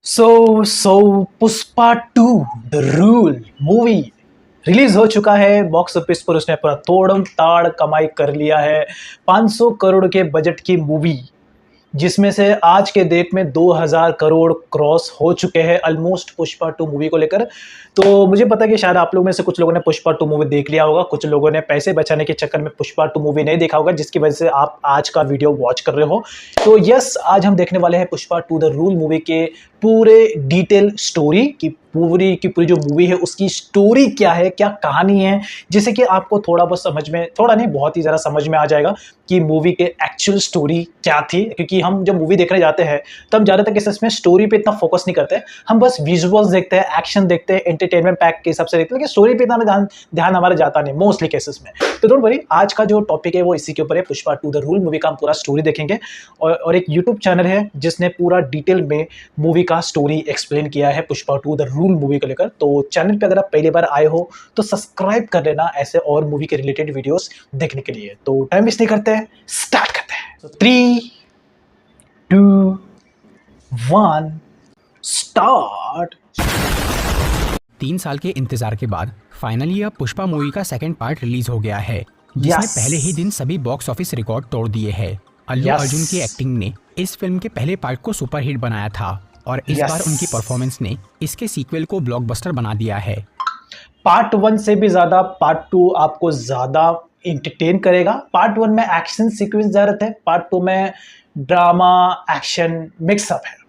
So Pushpa two the rule movie release हो चुका है। बॉक्स ऑफिस पर उसने पूरा तोड़म ताड़ कमाई कर लिया है। 500 करोड़ के बजट की मूवी, जिसमें से आज के डेट में 2000 करोड़ क्रॉस हो चुके हैं ऑलमोस्ट पुष्पा टू मूवी को लेकर। तो मुझे पता है कि शायद आप लोग में से कुछ लोगों ने पुष्पा टू मूवी देख लिया होगा, कुछ लोगों ने पैसे बचाने के चक्कर में पुष्पा टू मूवी नहीं देखा होगा, जिसकी वजह से आप आज का वीडियो वॉच कर रहे हो। तो यस, आज हम देखने वाले हैं Pushpa two the rule movie के पूरे डिटेल स्टोरी की पूरी जो मूवी है उसकी स्टोरी क्या है, क्या कहानी है, जिससे कि आपको थोड़ा बहुत समझ में, थोड़ा नहीं बहुत ही ज़्यादा समझ में आ जाएगा कि मूवी के एक्चुअल स्टोरी क्या थी। क्योंकि हम जब मूवी देखने जाते हैं तो हम ज़्यादातर केसेस में स्टोरी पे इतना फोकस नहीं करते, हम बस विजुअल्स देखते हैं, एक्शन देखते हैं, एंटरटेनमेंट पैक के हिसाब से देखते हैं, लेकिन स्टोरी पे इतना ध्यान हमारा जाता नहीं मोस्टली केसेस में। तो डोंट वरी, आज का जो टॉपिक है वो इसी के ऊपर है। Pushpa two the rule movie का हम पूरा स्टोरी देखेंगे और एक यूट्यूब चैनल है जिसने पूरा डिटेल में मूवी का स्टोरी एक्सप्लेन किया है Pushpa two the rule movie को लेकर। तो चैनल पे अगर आप पहली बार आए हो तो सब्सक्राइब कर लेना ऐसे और मूवी के रिलेटेड वीडियोस देखने के लिए। तो टाइम वेस्ट नहीं करते हैं, स्टार्ट करते हैं। तो 3 2 1 स्टार्ट। 3 साल के इंतजार के बाद फाइनली अब पुष्पा मूवी का सेकंड पार्ट रिलीज हो गया है, जिसने पहले ही दिन सभी बॉक्स ऑफिस रिकॉर्ड तोड़ दिए हैं। अल्लू अर्जुन की एक्टिंग ने इस फिल्म के पहले पार्ट को सुपरहिट बनाया था और इस बार उनकी परफॉर्मेंस ने इसके सीक्वल को ब्लॉकबस्टर बना दिया है। पार्ट 1 से भी ज्यादा पार्ट 2 आपको ज्यादा इंटरटेन करेगा। पार्ट 1 में एक्शन सीक्वेंस ज्यादा थे, पार्ट 2 में ड्रामा एक्शन मिक्सअप है।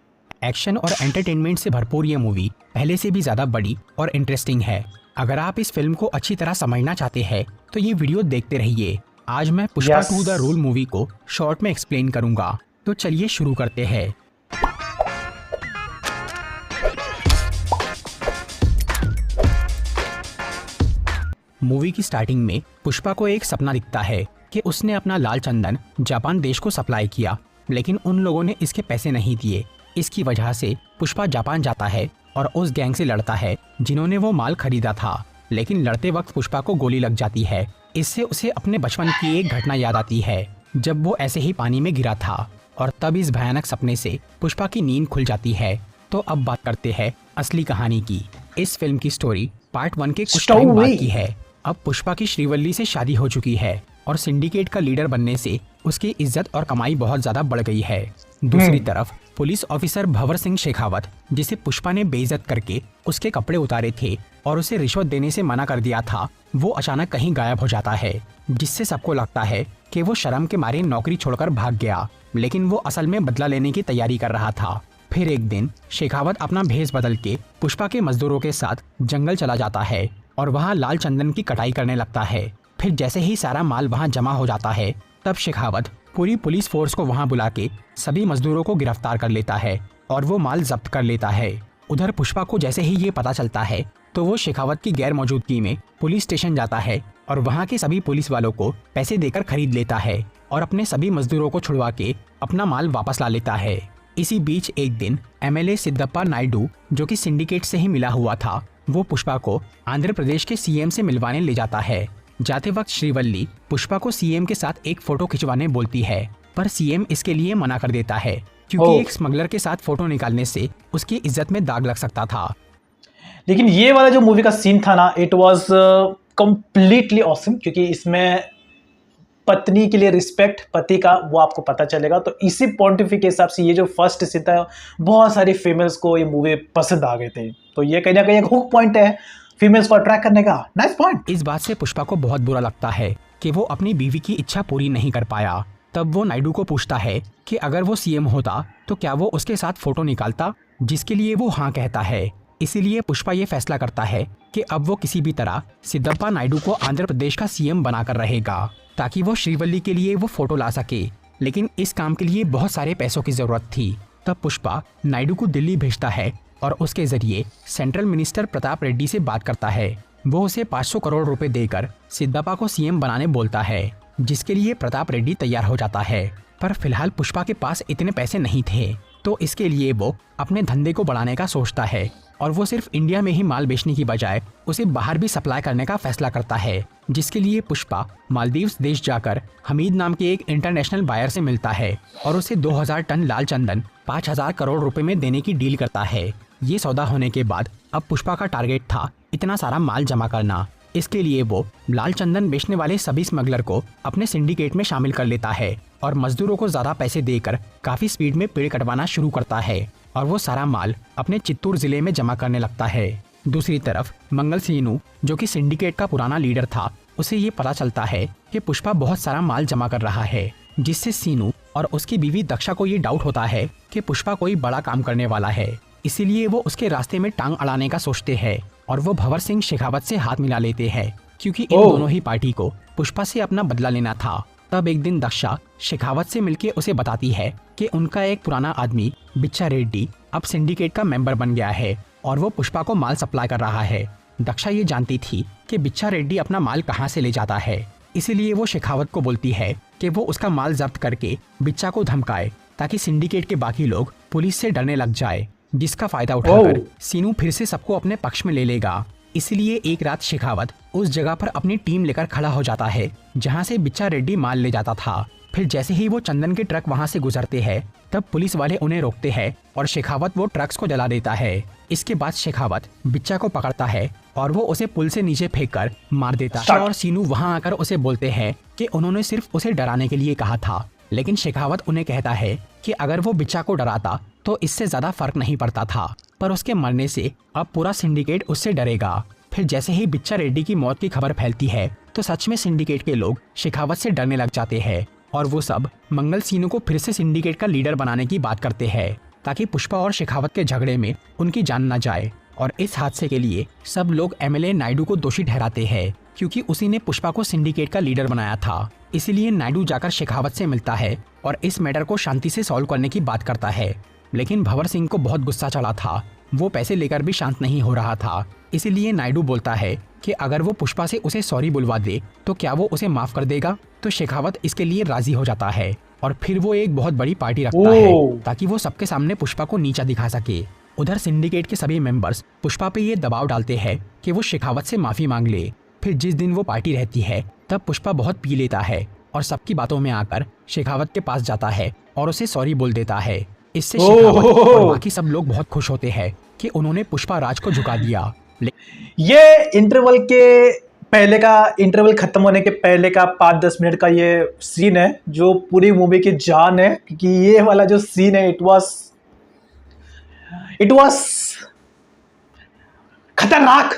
एक्शन और एंटरटेनमेंट से भरपूर ये मूवी पहले से भी ज्यादा बड़ी और इंटरेस्टिंग है। अगर आप इस फिल्म को अच्छी तरह समझना चाहते हैं तो ये वीडियो देखते रहिए। आज मैं Pushpa two the rule movie को शॉर्ट में एक्सप्लेन करूंगा, तो चलिए शुरू करते हैं। मूवी की स्टार्टिंग में पुष्पा को एक सपना दिखता है कि उसने अपना लाल चंदन जापान देश को सप्लाई किया, लेकिन उन लोगों ने इसके पैसे नहीं दिए। इसकी वजह से पुष्पा जापान जाता है और उस गैंग से लड़ता है जिन्होंने वो माल खरीदा था, लेकिन लड़ते वक्त पुष्पा को गोली लग जाती है। इससे उसे अपने बचपन की एक घटना याद आती है जब वो ऐसे ही पानी में गिरा था, और तब इस भयानक सपने से पुष्पा की नींद खुल जाती है। तो अब बात करते हैं असली कहानी की। इस फिल्म की स्टोरी पार्ट 1 के कुछ टाइम बाद की है। अब पुष्पा की श्रीवल्ली से शादी हो चुकी है और सिंडिकेट का लीडर बनने से उसकी इज्जत और कमाई बहुत ज्यादा बढ़ गई है। दूसरी तरफ पुलिस ऑफिसर भंवर सिंह शेखावत, जिसे पुष्पा ने बेइज्जत करके उसके कपड़े उतारे थे और उसे रिश्वत देने से मना कर दिया था, वो अचानक कहीं गायब हो जाता है, जिससे सबको लगता है कि वो शर्म के मारे नौकरी छोड़कर भाग गया, लेकिन वो असल में बदला लेने की तैयारी कर रहा था। फिर एक दिन शेखावत अपना भेष बदल के पुष्पा के मजदूरों के साथ जंगल चला जाता है और वहाँ लाल चंदन की कटाई करने लगता है। फिर जैसे ही सारा माल वहाँ जमा हो जाता है, तब शेखावत पूरी पुलिस फोर्स को वहाँ बुला के सभी मजदूरों को गिरफ्तार कर लेता है और वो माल जब्त कर लेता है। उधर पुष्पा को जैसे ही ये पता चलता है तो वो शेखावत की गैर मौजूदगी में पुलिस स्टेशन जाता है और वहाँ के सभी पुलिस वालों को पैसे देकर खरीद लेता है और अपने सभी मजदूरों को छुड़वा के अपना माल वापस ला लेता है। इसी बीच एक दिन MLA सिद्धप्पा नायडू, जो कि सिंडिकेट से ही मिला हुआ था, वो पुष्पा को आंध्र प्रदेश के CM से मिलवाने ले जाता है। जाते वक्त श्रीवल्ली पुष्पा को CM के साथ एक फोटो खिंचवाने बोलती है, पर CM इसके लिए मना कर देता है क्योंकि एक स्मगलर के साथ फोटो निकालने से उसकी इज्जत में दाग लग सकता था। लेकिन ये वाला जो मूवी का सीन था ना, इट वाज कंप्लीटली ऑसम, क्योंकि इसमें पत्नी के लिए रिस्पेक्ट, पति का, वो आपको पता चलेगा। तो इसी पॉइंट ऑफ व्यू के हिसाब से ये जो फर्स्ट सीन था, बहुत सारी फीमेल्स को ये मूवी पसंद आ गए थे। तो ये कहीं ना कहीं एक हुक पॉइंट है फीमेल्स को अट्रैक्ट करने का। Nice point. इस बात से पुष्पा को बहुत बुरा लगता है कि वो अपनी बीवी की इच्छा पूरी नहीं कर पाया। तब वो नायडू को पूछता है कि अगर वो CM होता तो क्या वो उसके साथ फोटो निकालता, जिसके लिए वो हाँ कहता है। इसीलिए पुष्पा ये फैसला करता है कि अब वो किसी भी तरह सिद्धप्पा नायडू को आंध्र प्रदेश का CM बनाकर रहेगा, ताकि वो श्रीवल्ली के लिए वो फोटो ला सके। लेकिन इस काम के लिए बहुत सारे पैसों की जरूरत थी। तब पुष्पा नायडू को दिल्ली भेजता है और उसके जरिए सेंट्रल मिनिस्टर प्रताप रेड्डी से बात करता है। वो उसे 500 करोड़ रुपए देकर सिद्धप्पा को CM बनाने बोलता है, जिसके लिए प्रताप रेड्डी तैयार हो जाता है। पर फिलहाल पुष्पा के पास इतने पैसे नहीं थे, तो इसके लिए वो अपने धंधे को बढ़ाने का सोचता है और वो सिर्फ इंडिया में ही माल बेचने की बजाय उसे बाहर भी सप्लाई करने का फैसला करता है, जिसके लिए पुष्पा मालदीव्स देश जाकर हमीद नाम के एक इंटरनेशनल बायर से मिलता है और उसे 2000 टन लाल चंदन 5000 करोड़ रुपए में देने की डील करता है। ये सौदा होने के बाद अब पुष्पा का टारगेट था इतना सारा माल जमा करना। इसके लिए वो लाल चंदन बेचने वाले सभी स्मगलर को अपने सिंडिकेट में शामिल कर लेता है और मजदूरों को ज्यादा पैसे देकर काफी स्पीड में पेड़ कटवाना शुरू करता है और वो सारा माल अपने चित्तूर जिले में जमा करने लगता है। दूसरी तरफ मंगल सीनू, जो कि सिंडिकेट का पुराना लीडर था, उसे ये पता चलता है कि पुष्पा बहुत सारा माल जमा कर रहा है, जिससे सीनू और उसकी बीवी दक्षा को ये डाउट होता है कि पुष्पा कोई बड़ा काम करने वाला है। इसीलिए वो उसके रास्ते में टांग अड़ाने का सोचते हैं और वो भंवर सिंह शेखावत से हाथ मिला लेते हैं, क्योंकि इन दोनों ही पार्टी को पुष्पा से अपना बदला लेना था। तब एक दिन दक्षा शेखावत से मिलके उसे बताती है कि उनका एक पुराना आदमी बिच्छा रेड्डी अब सिंडिकेट का मेंबर बन गया है और वो पुष्पा को माल सप्लाई कर रहा है। दक्षा ये जानती थी कि बिच्छा रेड्डी अपना माल कहाँ से ले जाता है, इसीलिए वो शेखावत को बोलती है कि वो उसका माल जब्त करके बिच्छा को धमकाए ताकि सिंडिकेट के बाकी लोग पुलिस से डरने लग जाए, जिसका फायदा उठाकर सीनू फिर से सबको अपने पक्ष में ले लेगा। इसलिए एक रात शेखावत उस जगह पर अपनी टीम लेकर खड़ा हो जाता है जहां से बिच्छा रेड्डी माल ले जाता था। फिर जैसे ही वो चंदन के ट्रक वहां से गुजरते हैं तब पुलिस वाले उन्हें रोकते हैं और शेखावत वो ट्रक्स को जला देता है। इसके बाद शेखावत बिच्छा को पकड़ता है और वो उसे पुल से नीचे फेंककर मार देता है और सीनू वहां आकर उसे बोलते हैं कि उन्होंने सिर्फ उसे डराने के लिए कहा था, लेकिन शेखावत उन्हें कहता है कि अगर वो बिच्छा को डराता तो इससे ज्यादा फर्क नहीं पड़ता था, पर उसके मरने से अब पूरा सिंडिकेट उससे डरेगा। फिर जैसे ही बिच्छा रेड्डी की मौत की खबर फैलती है तो सच में सिंडिकेट के लोग शेखावत से डरने लग जाते हैं और वो सब मंगल सीनू को फिर से सिंडिकेट का लीडर बनाने की बात करते हैं ताकि पुष्पा और शेखावत के झगड़े में उनकी जान न जाए। और इस हादसे के लिए सब लोग एमएलए नायडू को दोषी ठहराते हैं, क्योंकि उसी ने पुष्पा को सिंडिकेट का लीडर बनाया था। इसीलिए नायडू जाकर शेखावत से मिलता है और इस मैटर को शांति से सॉल्व करने की बात करता है, लेकिन भंवर सिंह को बहुत गुस्सा चढ़ा था। वो पैसे लेकर भी शांत नहीं हो रहा था। इसीलिए नायडू बोलता है कि अगर वो पुष्पा से उसे सॉरी बुलवा दे तो क्या वो उसे माफ कर देगा। तो शेखावत इसके लिए राजी हो जाता है और फिर वो एक बहुत बड़ी पार्टी रखता है ताकि वो सबके सामने पुष्पा को नीचा दिखा सके। उधर सिंडिकेट के सभी मेंबर्स पुष्पा पे ये दबाव डालते हैं कि वो शेखावत से माफी मांग ले। फिर जिस दिन वो पार्टी रहती है तब पुष्पा बहुत पी लेता है और सबकी बातों में आकर शेखावत के पास जाता है और उसे सॉरी बोल देता है। इससे शेखावत और बाकी सब लोग बहुत खुश होते हैं कि उन्होंने पुष्पा राज को झुका दिया। ये इंटरवल खत्म होने के पहले का 5-10 मिनट का ये सीन है जो पूरी मूवी की जान है, क्योंकि ये वाला जो सीन है इट वाज खतरनाक।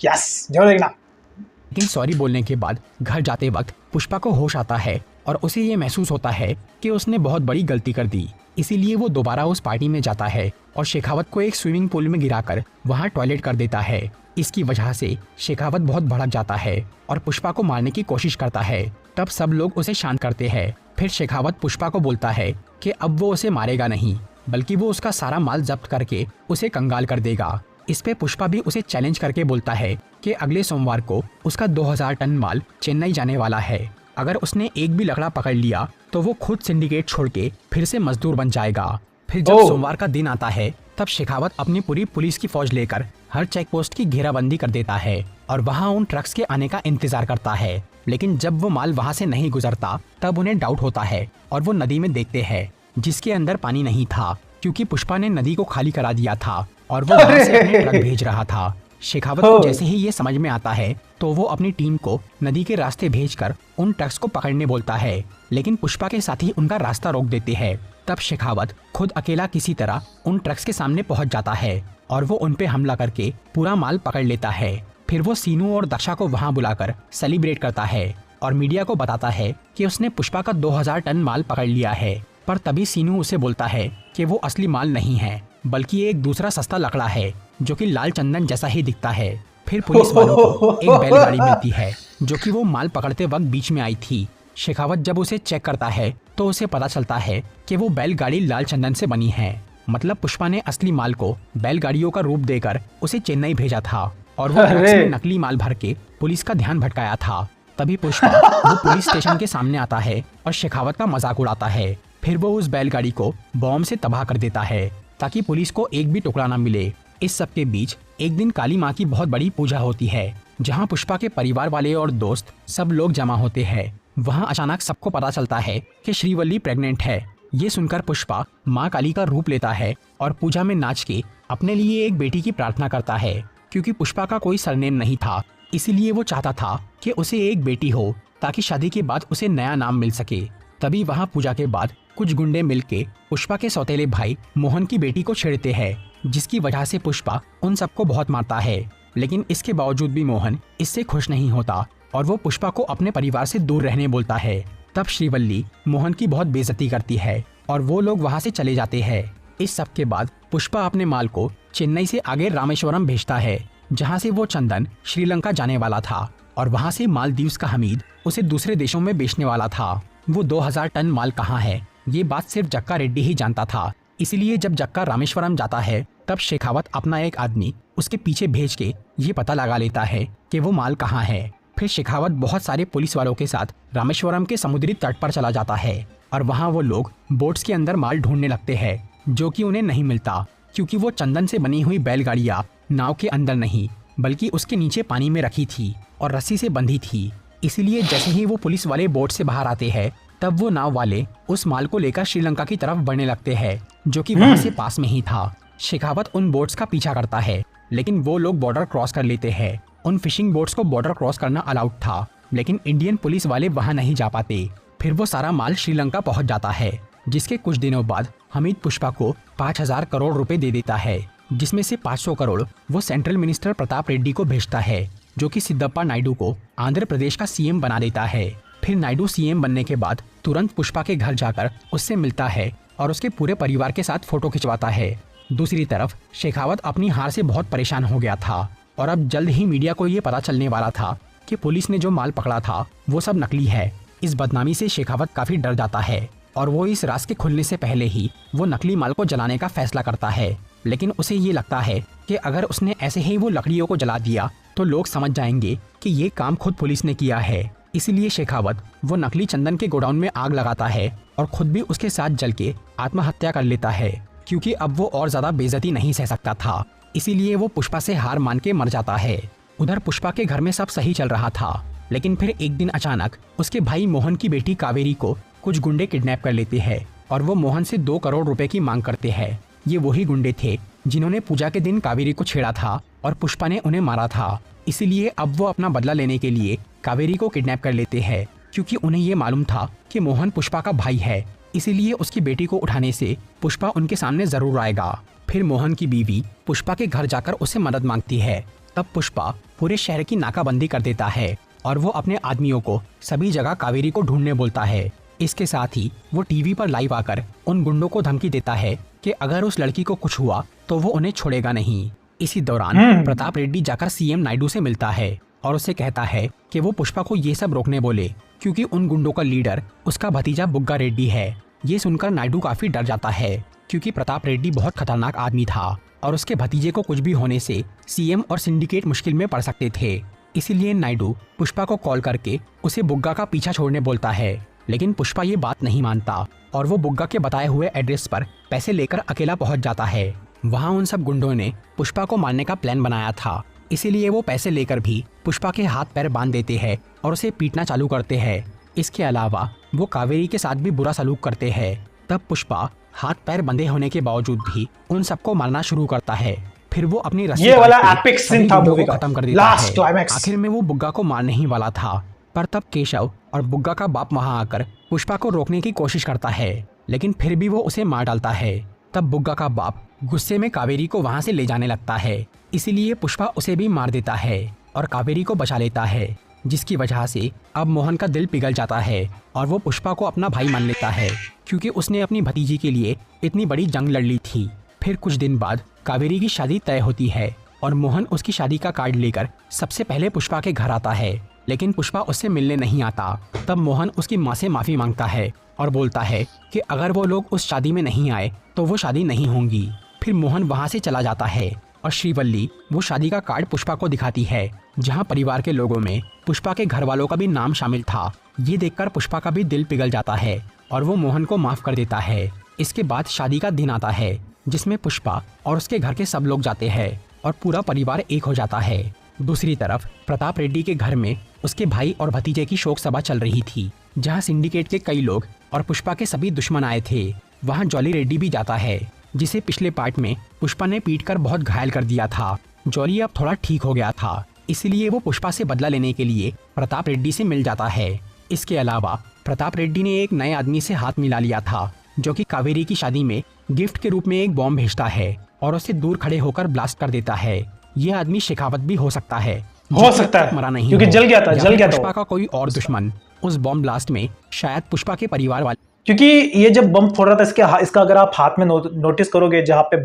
यस, जरूर देखना। लेकिन सॉरी बोलने के बाद घर जाते वक्त पुष्पा को होश आता है और उसे ये महसूस होता है कि उसने बहुत बड़ी गलती कर दी। इसीलिए वो दोबारा उस पार्टी में जाता है और शेखावत को एक स्विमिंग पूल में गिराकर वहां टॉयलेट कर देता है। इसकी वजह से शेखावत बहुत भड़क जाता है और पुष्पा को मारने की कोशिश करता है। तब सब लोग उसे शांत करते हैं। फिर शेखावत पुष्पा को बोलता है कि अब वो उसे मारेगा नहीं, बल्कि वो उसका सारा माल जब्त करके उसे कंगाल कर देगा। इस पे पुष्पा भी उसे चैलेंज करके बोलता है कि अगले सोमवार को उसका 2000 टन माल चेन्नई जाने वाला है। अगर उसने एक भी लकड़ा पकड़ लिया तो वो खुद सिंडिकेट छोड़ के फिर से मजदूर बन जाएगा। फिर जब सोमवार का दिन आता है तब शेखावत अपनी पूरी पुलिस की फौज लेकर हर चेक पोस्ट की घेराबंदी कर देता है और वहाँ उन ट्रक्स के आने का इंतजार करता है। लेकिन जब वो माल वहाँ से नहीं गुजरता तब उन्हें डाउट होता है और वो नदी में देखते हैं जिसके अंदर पानी नहीं था, क्योंकि पुष्पा ने नदी को खाली करा दिया था और वो वहाँ से अपने ट्रक भेज रहा था। शेखावत को जैसे ही ये समझ में आता है तो वो अपनी टीम को नदी के रास्ते भेजकर उन ट्रक्स को पकड़ने बोलता है, लेकिन पुष्पा के साथी उनका रास्ता रोक देते हैं। तब शेखावत खुद अकेला किसी तरह उन ट्रक्स के सामने पहुंच जाता है और वो उन पे हमला करके पूरा माल पकड़ लेता है। फिर वो सीनू और दक्षा को वहां बुलाकर सेलिब्रेट करता है और मीडिया को बताता है कि उसने पुष्पा का 2000 टन माल पकड़ लिया है। पर तभी सीनू उसे बोलता है कि वो असली माल नहीं है, बल्कि एक दूसरा सस्ता लकड़ा है जो कि लाल चंदन जैसा ही दिखता है। फिर पुलिस वालों को एक बैलगाड़ी मिलती है जो कि वो माल पकड़ते वक्त बीच में आई थी। शेखावत जब उसे चेक करता है तो उसे पता चलता है कि वो बैलगाड़ी लाल चंदन से बनी है। मतलब पुष्पा ने असली माल को बैलगाड़ियों का रूप देकर उसे चेन्नई भेजा था और वो ट्रक्स में नकली माल भर के पुलिस का ध्यान भटकाया था। तभी पुष्पा वो पुलिस स्टेशन के सामने आता है और शेखावत का मजाक उड़ाता है। फिर वो उस बैलगाड़ी को बॉम्ब से तबाह कर देता है ताकि पुलिस को एक भी टुकड़ा न मिले। इस सब के बीच एक दिन काली माँ की बहुत बड़ी पूजा होती है जहां पुष्पा के परिवार वाले और दोस्त सब लोग जमा होते हैं। वहां अचानक सबको पता चलता है कि श्रीवल्ली प्रेग्नेंट है। ये सुनकर पुष्पा माँ काली का रूप लेता है और पूजा में नाच के अपने लिए एक बेटी की प्रार्थना करता है। क्योंकि पुष्पा का कोई सरनेम नहीं था, इसीलिए वो चाहता था कि उसे एक बेटी हो ताकि शादी के बाद उसे नया नाम मिल सके। तभी वहाँ पूजा के बाद कुछ गुंडे मिलके पुष्पा के सौतेले भाई मोहन की बेटी को छेड़ते हैं, जिसकी वजह से पुष्पा उन सबको बहुत मारता है। लेकिन इसके बावजूद भी मोहन इससे खुश नहीं होता और वो पुष्पा को अपने परिवार से दूर रहने बोलता है। तब श्रीवल्ली मोहन की बहुत बेइज्जती करती है और वो लोग वहाँ से चले जाते हैं। इस सब के बाद पुष्पा अपने माल को चेन्नई से आगे रामेश्वरम भेजता है, जहाँ से वो चंदन श्रीलंका जाने वाला था और वहाँ से मालदीव्स का हमीद उसे दूसरे देशों में बेचने वाला था। वो 2000 टन माल कहाँ है ये बात सिर्फ जक्का रेड्डी ही जानता था। इसीलिए जब जक्का रामेश्वरम जाता है तब शेखावत अपना एक आदमी उसके पीछे भेज के ये पता लगा लेता है कि वो माल कहाँ है। फिर शेखावत बहुत सारे पुलिस वालों के साथ रामेश्वरम के समुद्री तट पर चला जाता है और वहाँ वो लोग बोट्स के अंदर माल ढूंढने लगते हैं, जो कि उन्हें नहीं मिलता क्योंकि वो चंदन से बनी हुई बैलगाड़ियाँ नाव के अंदर नहीं बल्कि उसके नीचे पानी में रखी थी और रस्सी से बंधी थी। इसीलिए जैसे ही वो पुलिस वाले बोट से बाहर आते हैं तब वो नाव वाले उस माल को लेकर श्रीलंका की तरफ बढ़ने लगते हैं, जो कि वहाँ से पास में ही था। शेखावत उन बोट्स का पीछा करता है, लेकिन वो लोग बॉर्डर क्रॉस कर लेते हैं। उन फिशिंग बोट्स को बॉर्डर क्रॉस करना अलाउड था, लेकिन इंडियन पुलिस वाले वहाँ नहीं जा पाते। फिर वो सारा माल श्रीलंका पहुँच जाता है, जिसके कुछ दिनों बाद हमीद पुष्पा को 5000 करोड़ रुपए दे देता है, जिसमें से 500 करोड़ वो सेंट्रल मिनिस्टर प्रताप रेड्डी को भेजता है, जो कि सिद्धप्पा नायडू को आंध्र प्रदेश का सीएम बना देता है। फिर नायडू सीएम बनने के बाद तुरंत पुष्पा के घर जाकर उससे मिलता है और उसके पूरे परिवार के साथ फोटो खिंचवाता है। दूसरी तरफ शेखावत अपनी हार से बहुत परेशान हो गया था और अब जल्द ही मीडिया को ये पता चलने वाला था कि पुलिस ने जो माल पकड़ा था वो सब नकली है। इस बदनामी से शेखावत काफी डर जाता है और वो इस राज के खुलने से पहले ही वो नकली माल को जलाने का फैसला करता है। लेकिन उसे ये लगता है कि अगर उसने ऐसे ही वो लकड़ियों को जला दिया तो लोग समझ जाएंगे कि ये काम खुद पुलिस ने किया है। इसीलिए शेखावत वो नकली चंदन के गोडाउन में आग लगाता है और खुद भी उसके साथ जल के आत्महत्या कर लेता है, क्योंकि अब वो और ज्यादा बेइज्जती नहीं सह सकता था। इसीलिए वो पुष्पा से हार मान के मर जाता है। उधर पुष्पा के घर में सब सही चल रहा था, लेकिन फिर एक दिन अचानक उसके भाई मोहन की बेटी कावेरी को कुछ गुंडे किडनैप कर लेते हैं और वो मोहन से 2 करोड़ रुपए की मांग करते हैं। ये वही गुंडे थे जिन्होंने पूजा के दिन कावेरी को छेड़ा था और पुष्पा ने उन्हें मारा था। इसीलिए अब वो अपना बदला लेने के लिए कावेरी को किडनैप कर लेते हैं, क्योंकि उन्हें ये मालूम था कि मोहन पुष्पा का भाई है। इसीलिए उसकी बेटी को उठाने से पुष्पा उनके सामने जरूर आएगा। फिर मोहन की बीवी पुष्पा के घर जाकर उससे मदद मांगती है। तब पुष्पा पूरे शहर की नाकाबंदी कर देता है और वो अपने आदमियों को सभी जगह कावेरी को ढूंढने बोलता है। इसके साथ ही वो टीवी पर लाइव आकर उन गुंडों को धमकी देता है कि अगर उस लड़की को कुछ हुआ तो वो उन्हें छोड़ेगा नहीं। इसी दौरान प्रताप रेड्डी जाकर सीएम नायडू से मिलता है और उसे कहता है कि वो पुष्पा को ये सब रोकने बोले, क्योंकि उन गुंडों का लीडर उसका भतीजा बुग्गा रेड्डी है। ये सुनकर नायडू काफी डर जाता है, क्योंकि प्रताप रेड्डी बहुत खतरनाक आदमी था और उसके भतीजे को कुछ भी होने से सीएम और सिंडिकेट मुश्किल में पड़ सकते थे। इसीलिए नायडू पुष्पा को कॉल करके उसे बुग्गा का पीछा छोड़ने बोलता है, लेकिन पुष्पा ये बात नहीं मानता और वो बुग्गा के बताए हुए एड्रेस पर पैसे लेकर अकेला पहुंच जाता है। वहाँ उन सब गुंडों ने पुष्पा को मारने का प्लान बनाया था, इसीलिए वो पैसे लेकर भी पुष्पा के हाथ पैर बांध देते हैं और उसे पीटना चालू करते हैं। इसके अलावा वो कावेरी के साथ भी बुरा सलूक करते हैं। तब पुष्पा हाथ पैर बंधे होने के बावजूद भी उन सबको मारना शुरू करता है। फिर वो अपनी रस्सी ये वाला काट के एपिक सभी सीन था गुंडों मूवी को का, खत्म कर देता लास्ट है। क्लाइमैक्स। आखिर में वो बुग्गा को मारने ही वाला था, पर तब केशव और बुग्गा का बाप वहां आकर पुष्पा को रोकने की कोशिश करता है, लेकिन फिर भी वो उसे मार डालता है। तब बुग्गा का बाप गुस्से में कावेरी को वहां से ले जाने लगता है, इसीलिए पुष्पा उसे भी मार देता है और कावेरी को बचा लेता है, जिसकी वजह से अब मोहन का दिल पिघल जाता है और वो पुष्पा को अपना भाई मान लेता है, क्योंकि उसने अपनी भतीजी के लिए इतनी बड़ी जंग लड़ ली थी। फिर कुछ दिन बाद कावेरी की शादी तय होती है और मोहन उसकी शादी का कार्ड लेकर सबसे पहले पुष्पा के घर आता है, लेकिन पुष्पा उससे मिलने नहीं आता। तब मोहन उसकी माँ से माफ़ी मांगता है और बोलता है कि अगर वो लोग उस शादी में नहीं आए तो वो शादी नहीं होगी। फिर मोहन वहाँ से चला जाता है और श्रीवल्ली वो शादी का कार्ड पुष्पा को दिखाती है, जहाँ परिवार के लोगों में पुष्पा के घर वालों का भी नाम शामिल था। ये देखकर पुष्पा का भी दिल पिघल जाता है और वो मोहन को माफ़ कर देता है। इसके बाद शादी का दिन आता है, जिसमें पुष्पा और उसके घर के सब लोग जाते हैं और पूरा परिवार एक हो जाता है। दूसरी तरफ प्रताप रेड्डी के घर में उसके भाई और भतीजे की शोक सभा चल रही थी, जहां सिंडिकेट के कई लोग और पुष्पा के सभी दुश्मन आए थे। वहां जॉली रेड्डी भी जाता है, जिसे पिछले पार्ट में पुष्पा ने पीटकर बहुत घायल कर दिया था। जॉली अब थोड़ा ठीक हो गया था, इसलिए वो पुष्पा से बदला लेने के लिए प्रताप रेड्डी से मिल जाता है। इसके अलावा प्रताप रेड्डी ने एक नए आदमी से हाथ मिला लिया था, जो कि कावेरी की शादी में गिफ्ट के रूप में एक बॉम्ब भेजता है और उसे दूर खड़े होकर ब्लास्ट कर देता है। यह आदमी शेखावत भी हो सकता है, हो सकता है मरा नहीं क्योंकि हो, जल गया था, या जल गया था पुष्पा वो। का कोई और दुश्मन उस बॉम्ब ब्लास्ट में शायद पुष्पा के परिवार वाले। क्योंकि ये जब बम फोड़ रहा था इसका अगर आप हाथ में नोटिस करोगे, जहाँ पे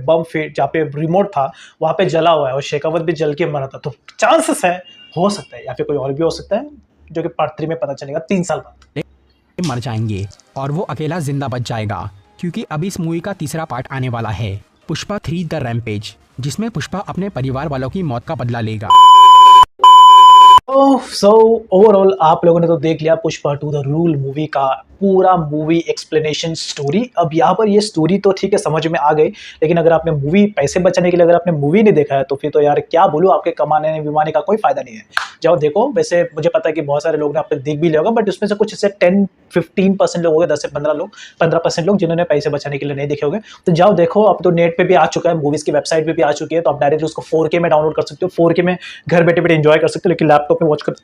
जहाँ पे रिमोट था वहां पे जला हुआ है और शेखावत भी जल के मरा था, तो चांसेस है, हो सकता है, या फिर कोई और भी हो सकता है, जो कि पार्ट 3 में पता चलेगा 3 साल बाद। मर जाएंगे और वो अकेला जिंदा बच जाएगा, क्योंकि अभी इस मूवी का तीसरा पार्ट आने वाला है, पुष्पा 3 द रैम्पेज, जिसमें पुष्पा अपने परिवार वालों की मौत का बदला लेगा। सो ओवरऑल आप लोगों ने तो देख लिया पुष्पा 2 द रूल मूवी का पूरा मूवी एक्सप्लेनेशन स्टोरी। अब यहाँ पर ये स्टोरी तो ठीक है समझ में आ गई, लेकिन अगर आपने मूवी पैसे बचाने के लिए अगर आपने मूवी नहीं देखा है तो फिर तो यार क्या बोलूँ, आपके कमाने विमाने का कोई फायदा नहीं है। जाओ देखो, वैसे मुझे पता है कि बहुत सारे लोग ने आपने देख भी लिया होगा, बट उसमें से कुछ ऐसे 10-15% लोग हो गए, 10 से 15% लोग जिन्होंने पैसे बचाने के लिए नहीं देखे होंगे। तो जाओ देखो, अब तो नेट पे भी आ चुका है, मूवीज की वेबसाइट पे भी आ चुकी है, तो आप डायरेक्टली उसको 4K में डाउनलोड कर सकते हो, 4K में घर बैठे बैठे एंजॉय कर सकते हो, लेकिन लैपटॉप में वॉच कर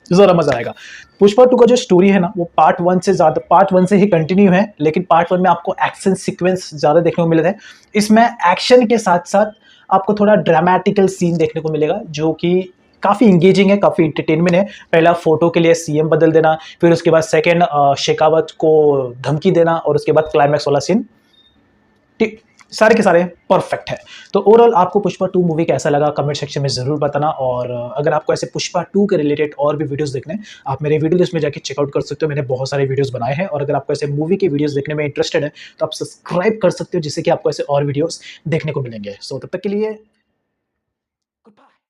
जरा मजा आएगा। पुष्पा 2 का जो स्टोरी है ना, वो पार्ट 1 से ही कंटिन्यू है, लेकिन पार्ट 1 में आपको एक्शन सीक्वेंस ज्यादा देखने को मिले थे। इसमें एक्शन के साथ साथ आपको थोड़ा ड्रामेटिकल सीन देखने को मिलेगा, जो कि काफी इंगेजिंग है, काफी इंटरटेनमेंट है। पहला फोटो के लिए सीएम बदल देना, फिर उसके बाद सेकंड शेखावत को धमकी देना, और उसके बाद क्लाइमैक्स वाला सीन, सारे के सारे परफेक्ट है। तो ओवरऑल आपको पुष्पा 2 मूवी कैसा लगा कमेंट सेक्शन में जरूर बताना, और अगर आपको ऐसे पुष्पा 2 के रिलेटेड और भी वीडियोस देखने, आप मेरे वीडियो लिस्ट में जाके चेकआउट कर सकते हो, मैंने बहुत सारे वीडियोस बनाए हैं। और अगर आपको ऐसे मूवी के वीडियोस देखने में इंटरेस्टेड है तो आप सब्सक्राइब कर सकते हो, जिससे कि आपको ऐसे और वीडियोस देखने को मिलेंगे। सो तब तक के लिए गुड बाय।